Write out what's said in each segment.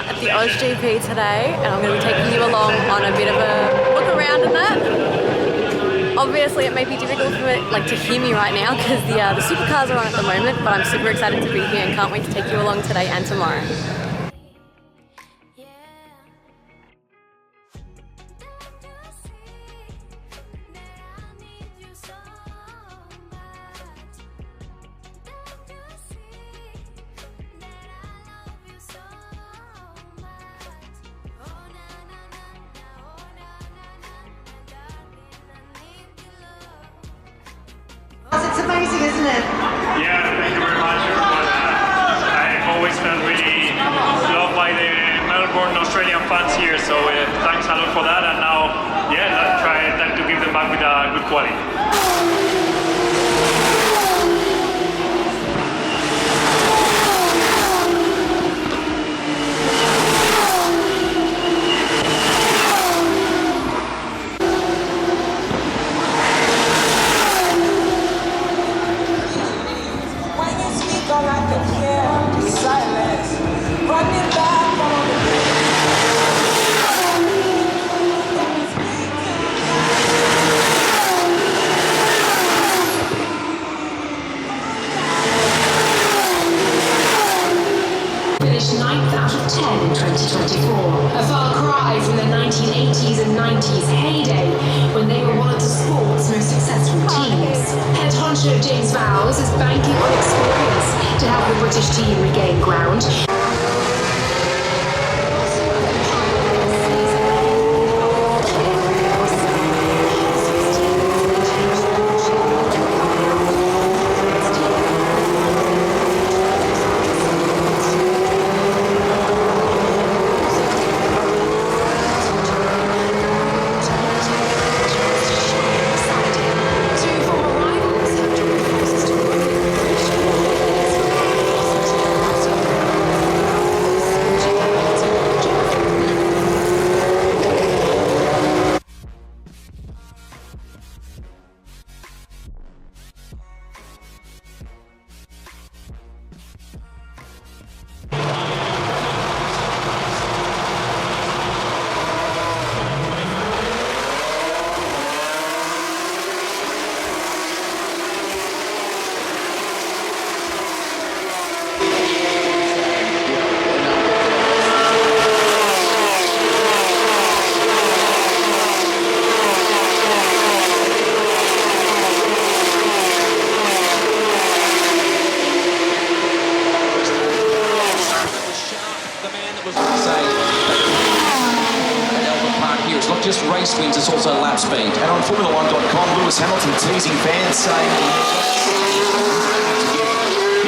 out at the OSGP today, and I'm going to be taking you along on a bit of a look around in that. Obviously, it may be difficult for it, to hear me right now because the supercars are on at the moment, but I'm super excited to be here and can't wait to take you along today and tomorrow. It's amazing, isn't it? Yeah, thank you very much. I always felt really loved by the Melbourne Australian fans here, so thanks a lot for that. And now, let's try to give them back with a good quality. Finished 9th out of 10 in 2024. A far cry from the 1980s and 90s heyday when they were one of the sport's most successful teams. Head honcho James Vowles is banking on experience to help the British team regain ground. It's not just race wins, it's also lap speed. And on Formula1.com, Lewis Hamilton teasing fans saying,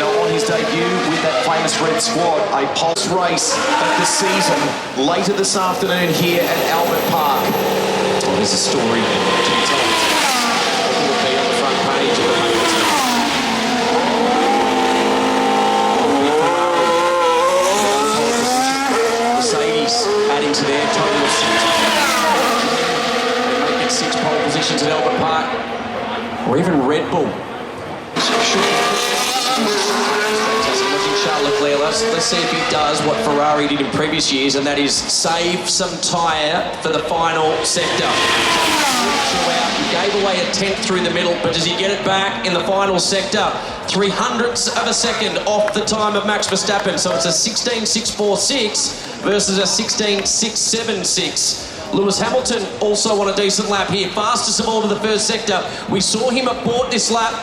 on his debut with that famous red squad, a pulse race of the season later this afternoon here at Albert Park. Well, there's a story to be told. It will be on the front page of the papers. Mercedes adding to their total of 6 pole positions at Albert Park, or even Red Bull. Charles Leclerc, let's see if he does what Ferrari did in previous years, and that is save some tyre for the final sector. He gave away a 10th through the middle, but does he get it back in the final sector? 0.03 of a second off the time of Max Verstappen, so it's a 16.646 versus a 16.676. Lewis Hamilton also on a decent lap here, fastest of all to the first sector. We saw him abort this lap,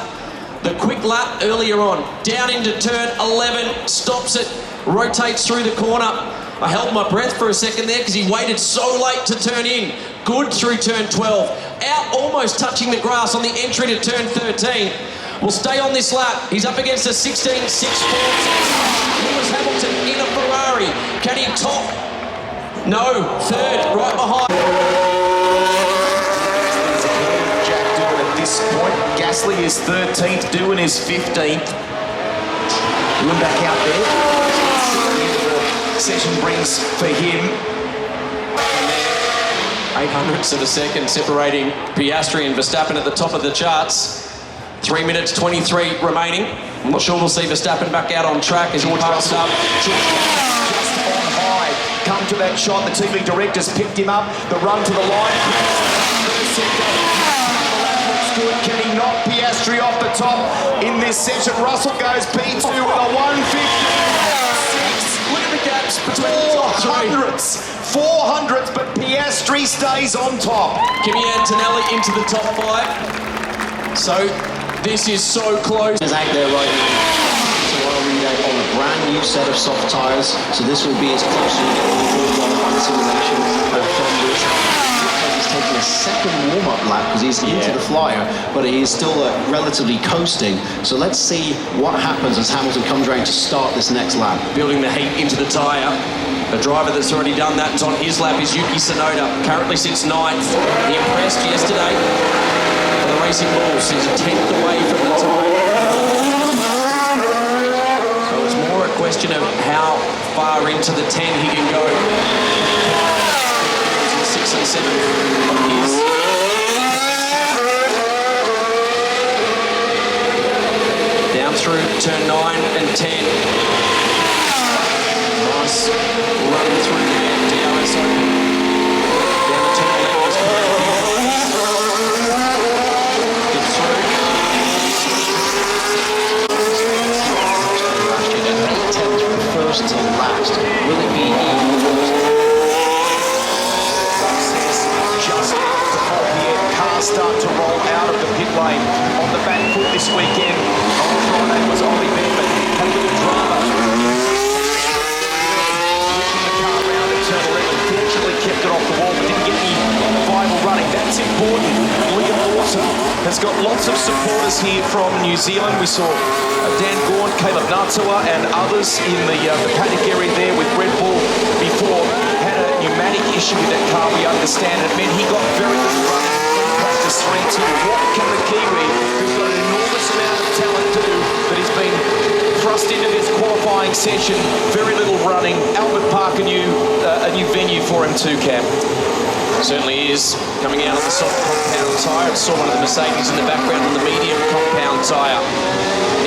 the quick lap earlier on, down into turn 11, stops it, rotates through the corner. I held my breath for a second there because he waited so late to turn in. Good through turn 12, out almost touching the grass on the entry to turn 13. Will stay on this lap. He's up against a 16.646. Lewis Hamilton in a Ferrari. Can he top? No, third, right behind. Jack Doohan at this point. Gasly is 13th, Doohan is 15th. Doohan back out there. The session brings for him 800ths of a second separating Piastri and Verstappen at the top of the charts. 3 minutes 23 remaining. I'm not sure we'll see Verstappen back out on track as he passed up. just on high. side. Come to that shot. The TV director's picked him up. The run to the line. Good. Can he knock Piastri off the top in this session? Russell goes P2 with a 150. Look at the gaps between the top three. 400s, but Piastri stays on top. Kimi Antonelli into the top 5. So this is so close. Is out there right now. So I'll read out on a brand new set of soft tyres. So this will be as close as you get on the simulation from this. He's taking a second warm-up lap because he's into the flyer, but he is still relatively coasting. So let's see what happens as Hamilton comes around to start this next lap. Building the heat into the tyre. A driver that's already done that and on his lap is Yuki Tsunoda. Currently sits 9th. He impressed yesterday for the Racing Bulls. He's a 10th away from the tyre. So it's more a question of how far into the 10 he can go. 6 and 7 on his. Down through turn 9 and 10. Nice run through there. DRS open. Down the turn 11 is get through. Last year, 8 tenths from first to last. Will it be even worse? Just before the cars start to roll out of the pit lane on the back foot this weekend. On Friday was Ollie Behrman. Had a little drama. Pushing the car around at turn 11. Fortunately kept it off the wall, but didn't get any final running. That's important. Liam Lawson has got lots of supporters here from New Zealand. We saw Dan Gawn, Caleb Natua and others in the paddock area there with Red Bull before. Had a pneumatic issue with that car, we understand. It meant he got very little running in practice 3-2. What can the Kiwi, who's got an enormous amount of talent, do that he's been thrust into this qualifying session? Very little running. Albert Park, a new venue for him too, Cam. Certainly is. Coming out of the soft compound tyre. I saw one of the Mercedes in the background on the medium compound tyre.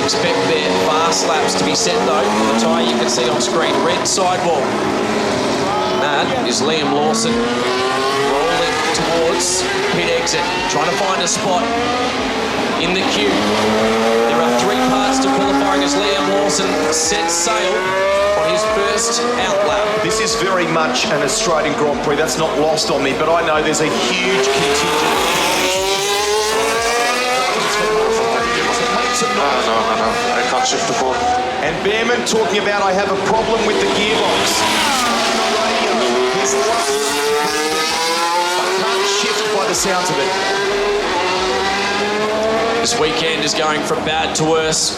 Expect their fast laps to be set though. The tyre you can see on screen, red sidewall. That is Liam Lawson rolling towards pit exit, trying to find a spot in the queue. There are 3 parts to qualifying as Liam Lawson sets sail on his first out lap. This is very much an Australian Grand Prix. That's not lost on me, but I know there's a huge contingent. No, I can't shift the ball. And Behrman talking about I have a problem with the gearbox. I can't shift by the sounds of it. This weekend is going from bad to worse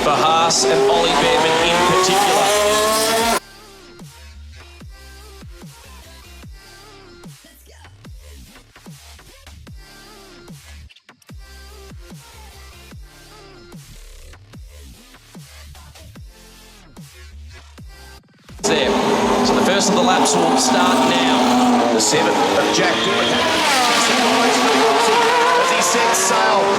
for Haas and Ollie Behrman in particular. There. So the first of the laps will start now. The 7th of Jack Dillon as he sets sail.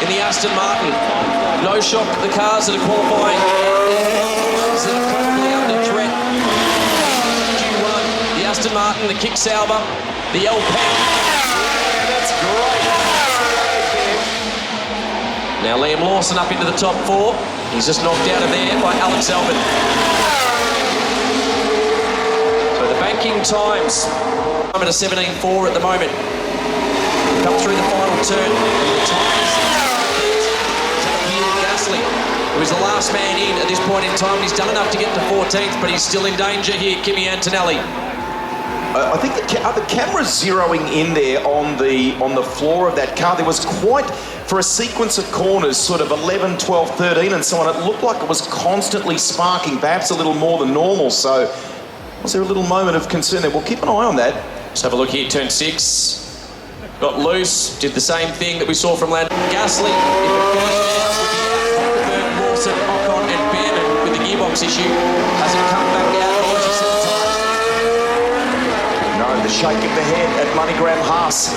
In the Aston Martin. No shock at the cars that are qualifying. That are probably under threat. Q1, the Aston Martin, the Kick Sauber, the Alpine. That's great. Now Liam Lawson up into the top 4. He's just knocked out of there by Alex Albon. So the banking times, I'm at a 17.4 at the moment. Come through the final turn. The times Gasly, who is the last man in at this point in time. He's done enough to get to 14th, but he's still in danger here, Kimi Antonelli. I think the camera's zeroing in there on the floor of that car. There was quite, for a sequence of corners, sort of 11, 12, 13 and so on, it looked like it was constantly sparking, perhaps a little more than normal. So was there a little moment of concern there? We'll keep an eye on that. Let's have a look here, turn 6. Got loose, did the same thing that we saw from Landon Gasly. If it goes out, Lawson, Ocon and Behrman with the gearbox issue. Hasn't come back out. No, the shake of the head at MoneyGram Haas.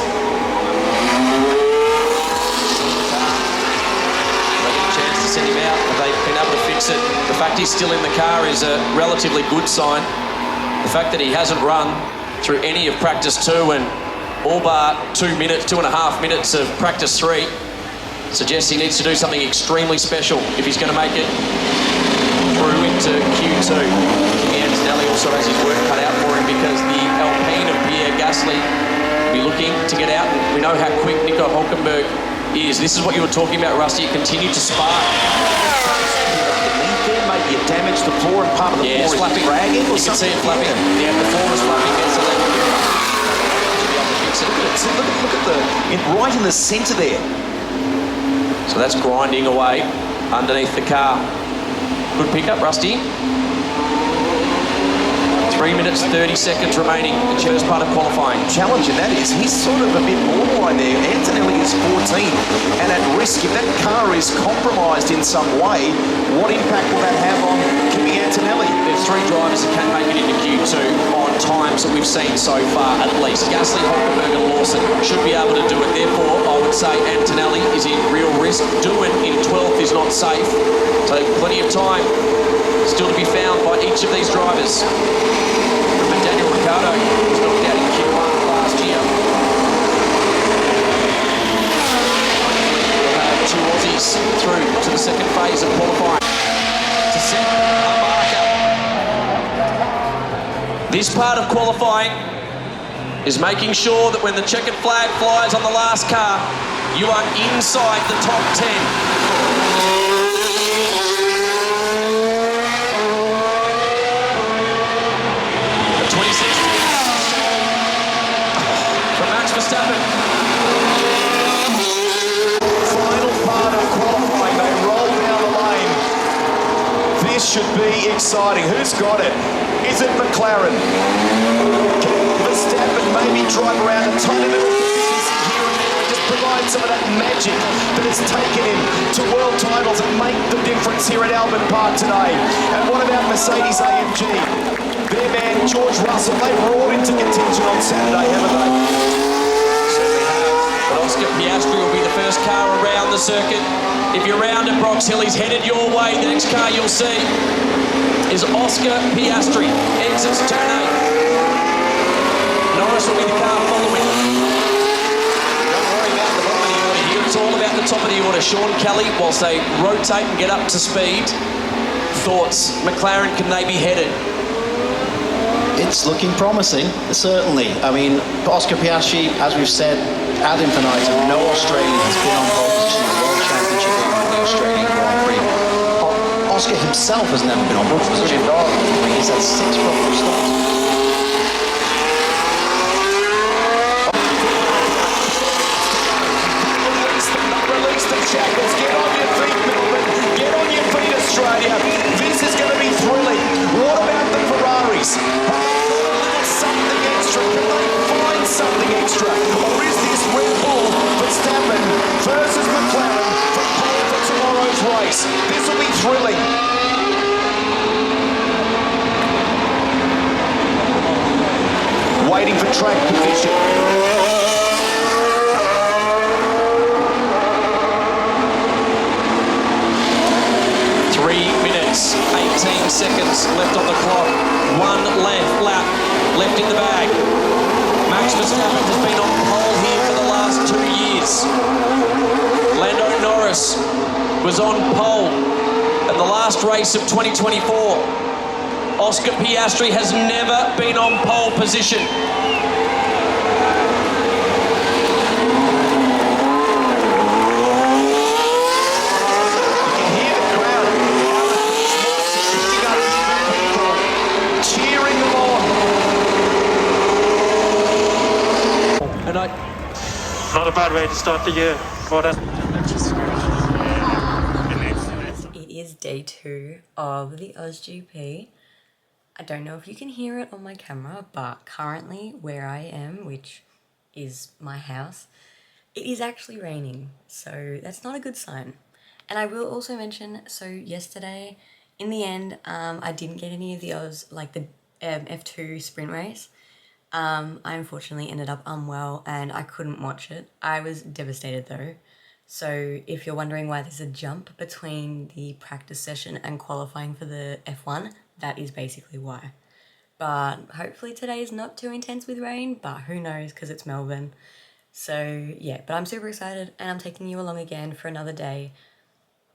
send him out. Have they been able to fix it? The fact he's still in the car is a relatively good sign. The fact that he hasn't run through any of practice 2 and all bar 2.5 minutes of practice 3 suggests he needs to do something extremely special if he's going to make it through into Q2. Kimi Antonelli also has his work cut out for him because the Alpine of Pierre Gasly will be looking to get out. And we know how quick Nico Hülkenberg is. This is what you were talking about, Rusty. It continued to spark. Underneath there, maybe it damaged the floor and part of the floor is flapping. dragging. You can see it flapping. Yeah, the floor is flapping. So they should be able to fix it. Look at right in the centre there. So that's grinding away underneath the car. Good pickup, Rusty. 3 minutes, 30 seconds remaining in the first part of qualifying. Challenge, and that is, he's sort of a bit borderline there. Antonelli is 14 and at risk. If that car is compromised in some way, what impact will that have on Kimi Antonelli? There's 3 drivers that can make it into Q2 on times that we've seen so far, at least. Gasly, Hülkenberg and Lawson should be able to do it. Therefore, I would say Antonelli is in real risk. Doing in 12th is not safe. So plenty of time still to be found by each of these drivers. Remember, Daniel Ricciardo was knocked out in Q1 last year. We'll have 2 Aussies through to the second phase of qualifying to set a marker. This part of qualifying is making sure that when the checkered flag flies on the last car, you are inside the top 10. Verstappen. Final part of qualifying, they roll down the lane. This should be exciting. Who's got it? Is it McLaren? Can Verstappen maybe drive around a tiny little deficiency here and there and just provide some of that magic that has taken him to world titles and make the difference here at Albert Park today? And what about Mercedes AMG? Their man, George Russell, they brought into contention on Saturday, haven't they? Oscar Piastri will be the first car around the circuit. If you're around at Brox Hill, he's headed your way. The next car you'll see is Oscar Piastri. Exits turn 8. Norris will be the car following. Don't worry about the bottom of the order here. It's all about the top of the order. Sean Kelly, whilst they rotate and get up to speed, thoughts, McLaren, can they be headed? It's looking promising, certainly. I mean, Oscar Piastri, as we've said, ad infinitum, no Australian has been on pole position in the World Championship or the Australian Grand Prix. Oscar himself has never been on pole position. He's had 6 proper starts. Release the shackles. Get on your feet, Melbourne. Get on your feet, Australia. This is going to be thrilling. What about the Ferraris? Something extra. Can they find something extra? Or is this Red Bull Verstappen versus McLaren for pole for tomorrow's race? This will be thrilling. Waiting for track position. 3 minutes, 18 seconds left on the clock. 1 lap left in the bag. Max Verstappen has been on pole here for the last 2 years. Lando Norris was on pole at the last race of 2024. Oscar Piastri has never been on pole position. Not a bad way to start the year. It is day 2 of the AusGP. I don't know if you can hear it on my camera, but currently where I am, which is my house, it is actually raining, so that's not a good sign. And I will also mention, so yesterday, in the end, I didn't get any of the F2 sprint race. I unfortunately ended up unwell and I couldn't watch it. I was devastated though. So if you're wondering why there's a jump between the practice session and qualifying for the F1, that is basically why. But hopefully today is not too intense with rain, but who knows because it's Melbourne. So yeah, but I'm super excited and I'm taking you along again for another day.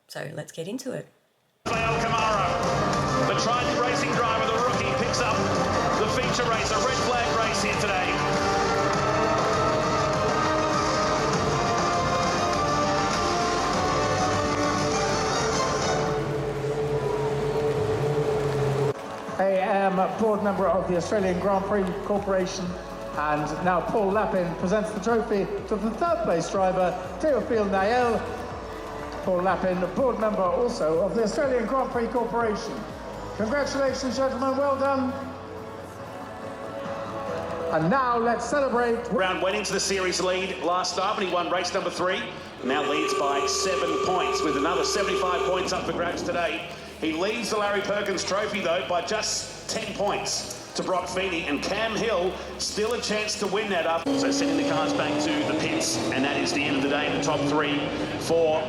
So let's get into it. Camaro, the Triton racing driver, the rookie, picks up the feature race, a red flag race here today. I am a board member of the Australian Grand Prix Corporation, and now Paul Lappin presents the trophy to the third place driver, Théophile Nael. Paul Lappin, board member also of the Australian Grand Prix Corporation. Congratulations, gentlemen, well done. And now let's celebrate. Brown went into the series lead last start when he won race number 3. Now leads by 7 points with another 75 points up for grabs today. He leads the Larry Perkins Trophy though by just 10 points to Brock Feeney, and Cam Hill still a chance to win that up. So sending the cars back to the pits, and that is the end of the day. The top 3 for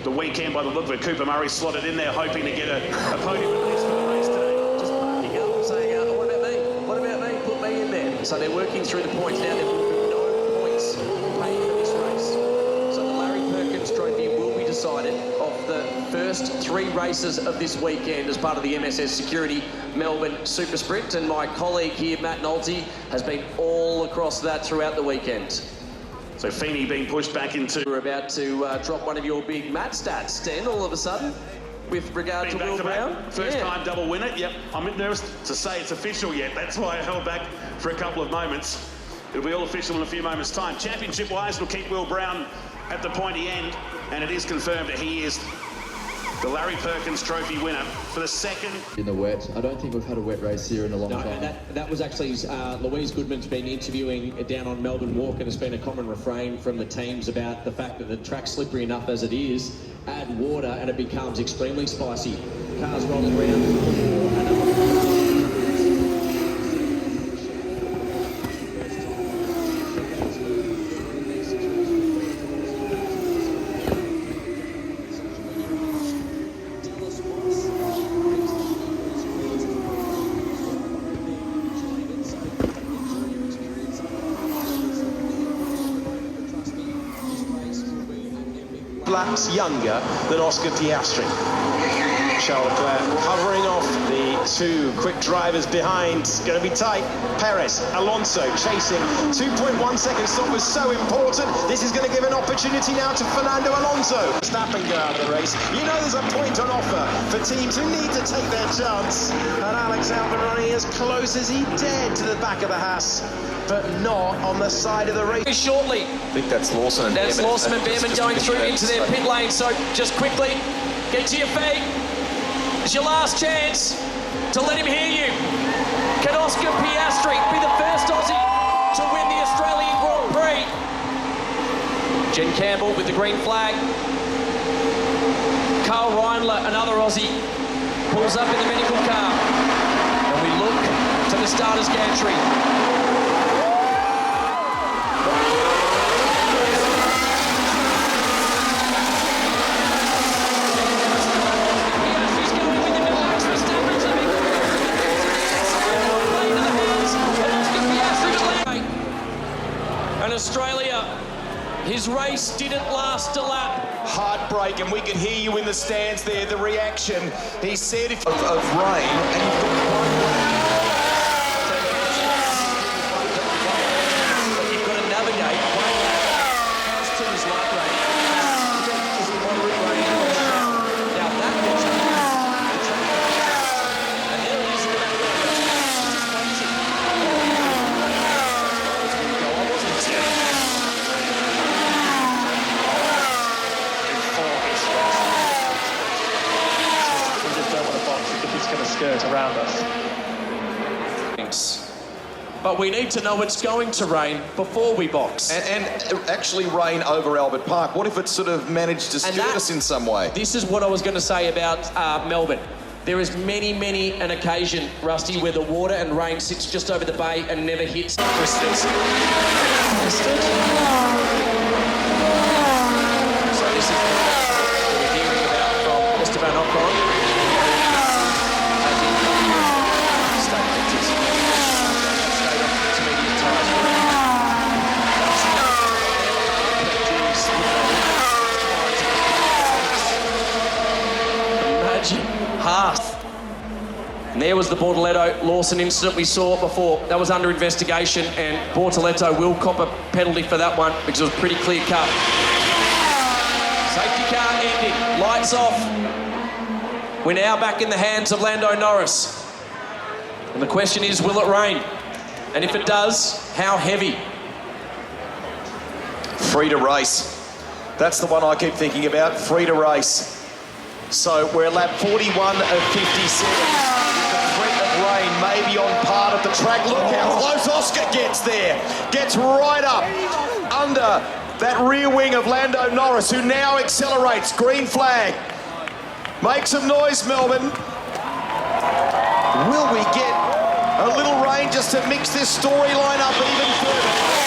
the weekend by the look of it. Cooper Murray slotted in there hoping to get a podium at least for the race today. Just parking up, saying, what about me? What about me? Put me in there. So they're working through the points now. There will be no points paid for this race. So the Larry Perkins Trophy will be decided of the first 3 races of this weekend as part of the MSS Security Melbourne Super Sprint. And my colleague here, Matt Nolte, has been all across that throughout the weekend. So Feeney being pushed back into... We're about to drop one of your big Matt stats, Stan, all of a sudden, with regard to Will Brown. First time double winner. Yep, I'm a bit nervous to say it's official yet. That's why I held back for a couple of moments. It'll be all official in a few moments' time. Championship-wise, we'll keep Will Brown at the pointy end, and it is confirmed that he is the Larry Perkins Trophy winner for the second. In the wet. I don't think we've had a wet race here in a long time. And that was actually, Louise Goodman's been interviewing down on Melbourne Walk, and it's been a common refrain from the teams about the fact that the track's slippery enough as it is. Add water and it becomes extremely spicy. Cars rolling around. Laps younger than Oscar Piastri. Charles Leclerc covering off the 2 quick drivers behind. Going to be tight. Perez, Alonso chasing. 2.1 second stop was so important. This is going to give an opportunity now to Fernando Alonso. Verstappen go out of the race. You know there's a point on offer for teams who need to take their chance. And Alex Albon running as close as he dared to the back of the Haas, but not on the side of the race. Shortly. I think that's Lawson and That's Lawson and Behrman going through into their pit lane. So just quickly, get to your feet. It's your last chance to let him hear you. Can Oscar Piastri be the first Aussie to win the Australian Grand Prix? Jen Campbell with the green flag. Carl Reindler, another Aussie, pulls up in the medical car. And we look to the starter's gantry. Australia, his race didn't last a lap. Heartbreak, and we can hear you in the stands there, the reaction. He said if of rain, and you've got but you've got to navigate to his light rain. Now that was and there it is in the skirt around us. But we need to know it's going to rain before we box. And actually rain over Albert Park. What if it sort of managed to skirt us in some way? This is what I was going to say about Melbourne. There is many an occasion, Rusty, where the water and rain sits just over the bay and never hits. this is what we're hearing about from Esteban Ocon. As he statement is stayed on intermediate tyres. Imagine Haas. And there was the Bortoleto-Lawson incident we saw before. That was under investigation, and Bortoleto will cop a penalty for that one because it was pretty clear cut. Safety car ending, lights off. We're now back in the hands of Lando Norris. And the question is, will it rain? And if it does, how heavy? Free to race. That's the one I keep thinking about, free to race. So we're at lap 41 of 57. Rain maybe on part of the track. Look how close Oscar gets there. Gets right up under that rear wing of Lando Norris, who now accelerates. Green flag. Make some noise, Melbourne. Will we get a little rain just to mix this storyline up even further?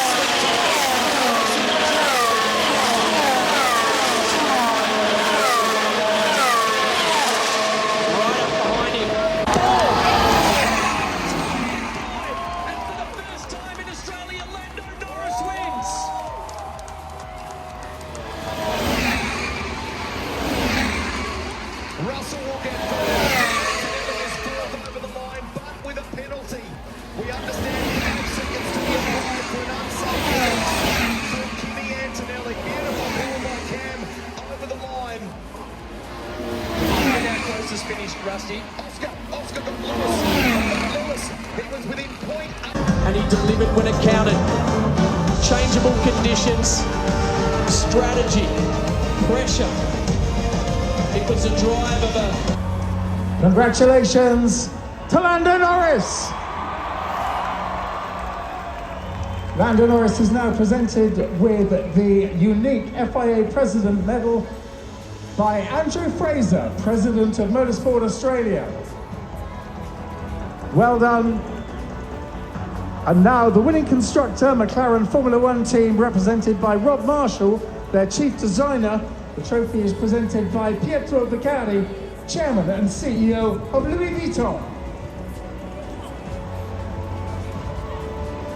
And he delivered when it counted. Changeable conditions, strategy, pressure. It was a drive of a... Congratulations to Lando Norris. Lando Norris is now presented with the unique FIA President Medal by Andrew Fraser, President of Motorsport Australia. Well done. And now the winning constructor, McLaren Formula One team, represented by Rob Marshall, their chief designer. The trophy is presented by Pietro Beccari, chairman and CEO of Louis Vuitton.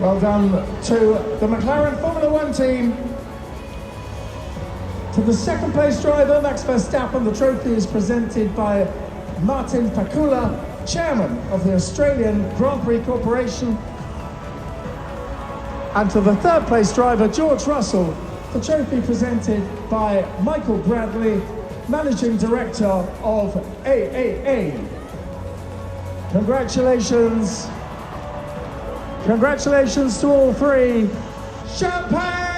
Well done to the McLaren Formula One team. To the second place driver, Max Verstappen, the trophy is presented by Martin Pakula, chairman of the Australian Grand Prix Corporation. And to the third place driver, George Russell, the trophy presented by Michael Bradley, managing director of AAA. Congratulations. Congratulations to all three. Champagne!